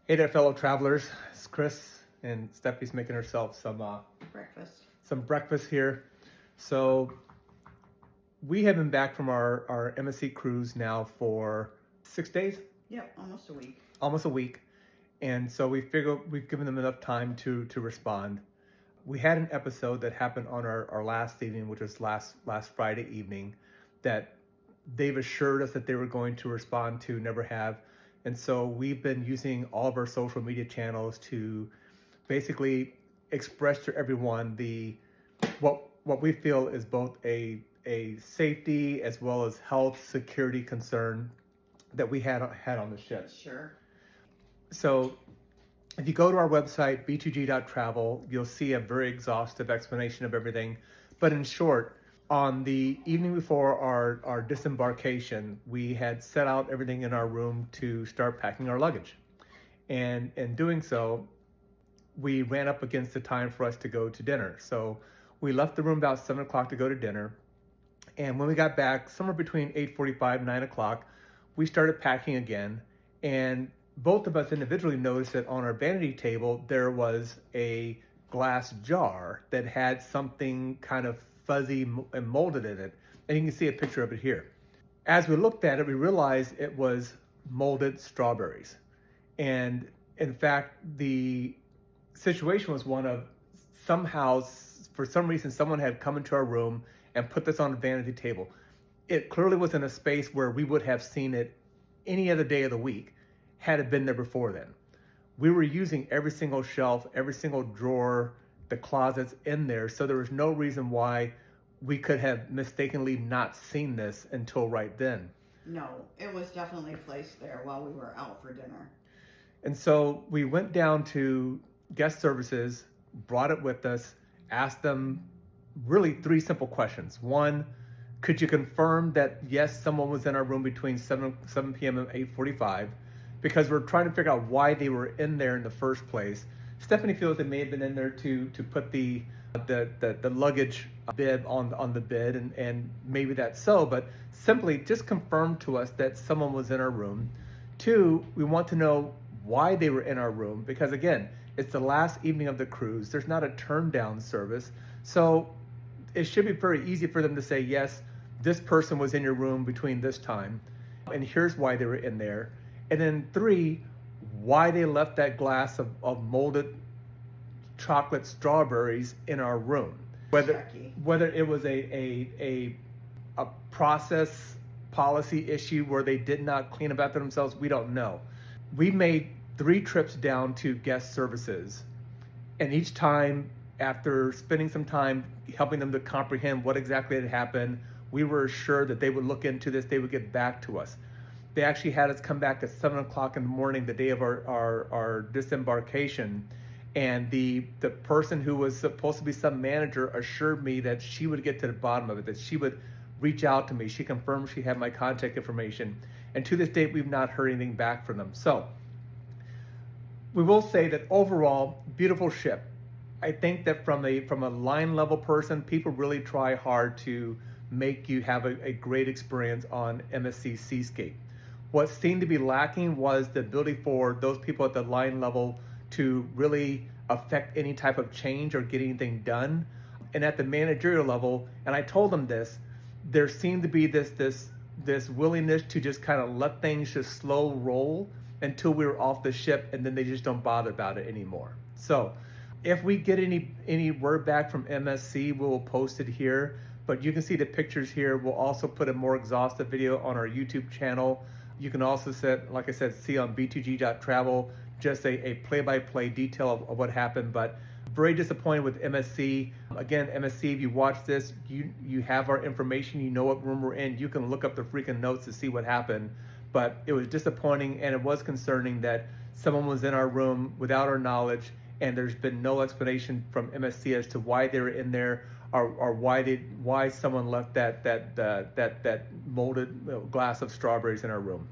Hey there, fellow travelers. It's Chris, and Steffi's making herself Breakfast. some breakfast here. So we have been back from our MSC cruise now for 6 days, Yep, almost a week. almost a week. And so we figure we've given them enough time to respond. We had an episode that happened on our last evening, which was last Friday evening, that they've assured us that they were going to respond to, never have. And so we've been using all of our social media channels to basically express to everyone what we feel is both a safety as well as health security concern that we had on the ship. Sure. So if you go to our website, b2g.travel, you'll see a very exhaustive explanation of everything. But in short, on the evening before our disembarkation, we had set out everything in our room to start packing our luggage. And in doing so, we ran up against the time for us to go to dinner. So we left the room about 7 o'clock to go to dinner. And when we got back, somewhere between 8:45, 9 o'clock, we started packing again. And both of us individually noticed that on our vanity table, there was a glass jar that had something kind of fuzzy and molded in it. And you can see a picture of it here. As we looked at it, we realized it was molded strawberries. And in fact, the situation was one of somehow, for some reason, someone had come into our room and put this on a vanity table. It clearly was in a space where we would have seen it any other day of the week had it been there before then. We were using every single shelf, every single drawer, the closets in there, so there was no reason why we could have mistakenly not seen this until right then. No, it was definitely placed there while we were out for dinner. And so we went down to guest services, brought it with us, asked them really three simple questions. One, could you confirm that yes, someone was in our room between 7 p.m. and 8:45? Because we're trying to figure out why they were in there in the first place. Stephanie feels they may have been in there to put the luggage bib on the bed, and maybe that's so, but simply just confirm to us that someone was in our room. Two, we want to know why they were in our room, because again, it's the last evening of the cruise. There's not a turn down service. So it should be very easy for them to say, yes, this person was in your room between this time, and here's why they were in there. And then three, why they left that glass of molded chocolate strawberries in our room. Whether it was a process policy issue where they did not clean up after themselves, we don't know. We made 3 trips down to guest services, and each time, after spending some time helping them to comprehend what exactly had happened, we were assured that they would look into this, they would get back to us. They actually had us come back at 7 o'clock in the morning, the day of our disembarkation. And the person who was supposed to be some manager assured me that she would get to the bottom of it, that she would reach out to me. She confirmed she had my contact information. And to this date, we've not heard anything back from them. So we will say that overall, beautiful ship. I think that from a line level person, people really try hard to make you have a great experience on MSC Seascape. What seemed to be lacking was the ability for those people at the line level to really affect any type of change or get anything done. And at the managerial level, and I told them this, there seemed to be this willingness to just kind of let things just slow roll until we were off the ship, and then they just don't bother about it anymore. So if we get any word back from MSC, we will post it here. But you can see the pictures here. We'll also put a more exhaustive video on our YouTube channel. You can also like I said, see on b2g.travel just a play-by-play detail of what happened. But very disappointed with MSC. Again, MSC, if you watch this, you have our information. You know what room we're in. You can look up the freaking notes to see what happened. But it was disappointing, and it was concerning that someone was in our room without our knowledge, and there's been no explanation from MSC as to why they were in there, or why someone left that molded glass of strawberries in our room.